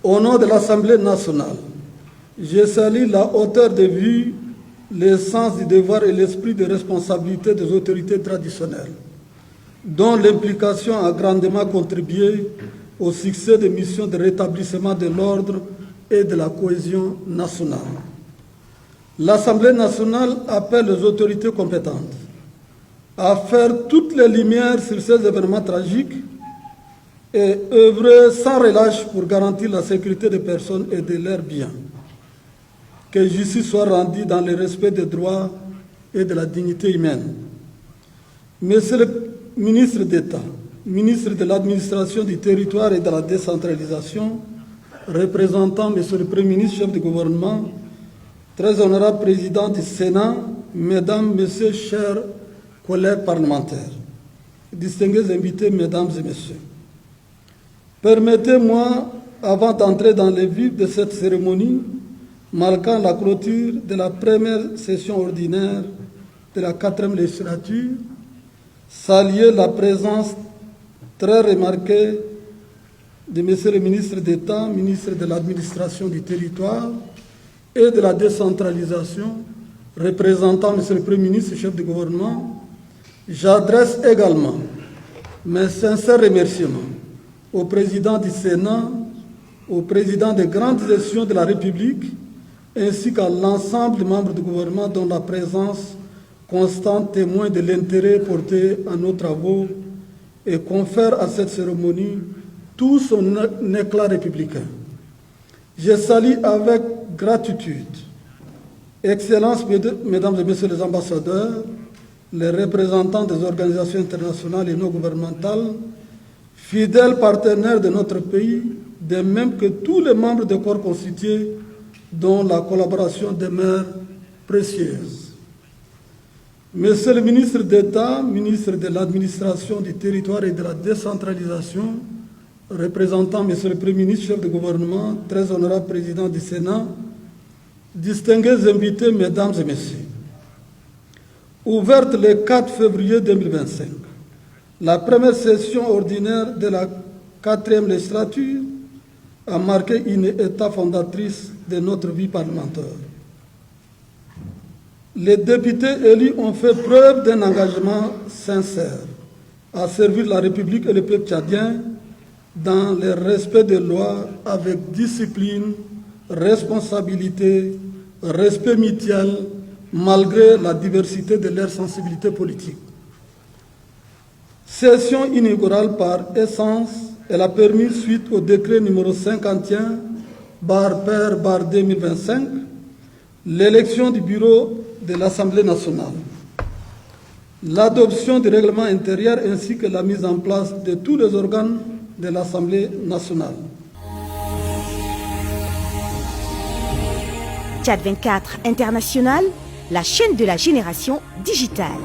Au nom de l'Assemblée nationale, je salue la hauteur de vue, le sens du devoir et l'esprit de responsabilité des autorités traditionnelles, dont l'implication a grandement contribué au succès des missions de rétablissement de l'ordre et de la cohésion nationale. L'Assemblée nationale appelle les autorités compétentes à faire toutes les lumières sur ces événements tragiques et œuvrer sans relâche pour garantir la sécurité des personnes et de leurs biens. Que justice soit rendue dans le respect des droits et de la dignité humaine. Monsieur le ministre d'État, ministre de l'Administration du territoire et de la décentralisation, représentant Monsieur le Premier ministre, chef du gouvernement, très honorable président du Sénat, mesdames, messieurs, chers collègues parlementaires, distingués invités, mesdames et messieurs, permettez-moi, avant d'entrer dans le vif de cette cérémonie, marquant la clôture de la première session ordinaire de la 4e législature, saluer la présence très remarquée de Monsieur le ministre d'État, ministre de l'Administration du territoire et de la décentralisation, représentant Monsieur le Premier ministre, chef du gouvernement. J'adresse également mes sincères remerciements au président du Sénat, au président des grandes sessions de la République, ainsi qu'à l'ensemble des membres du gouvernement dont la présence constante témoigne de l'intérêt porté à nos travaux et confère à cette cérémonie tout son éclat républicain. Je salue avec gratitude, Excellences, Mesdames et Messieurs les ambassadeurs, les représentants des organisations internationales et non gouvernementales, fidèles partenaires de notre pays, de même que tous les membres des corps constitués dont la collaboration demeure précieuse. Monsieur le ministre d'État, ministre de l'Administration du territoire et de la décentralisation, représentant Monsieur le Premier ministre, chef de gouvernement, très honorable président du Sénat, distingués invités, mesdames et messieurs, ouverte le 4 février 2025, la première session ordinaire de la 4e législature a marqué une étape fondatrice de notre vie parlementaire. Les députés élus ont fait preuve d'un engagement sincère à servir la République et le peuple tchadien dans le respect des lois avec discipline, responsabilité, respect mutuel, malgré la diversité de leurs sensibilités politiques. Session inaugurale par essence, elle a permis, suite au décret numéro 51/2025, l'élection du bureau de l'Assemblée nationale, l'adoption du règlement intérieur ainsi que la mise en place de tous les organes de l'Assemblée nationale. Tchad 24 International, la chaîne de la génération digitale.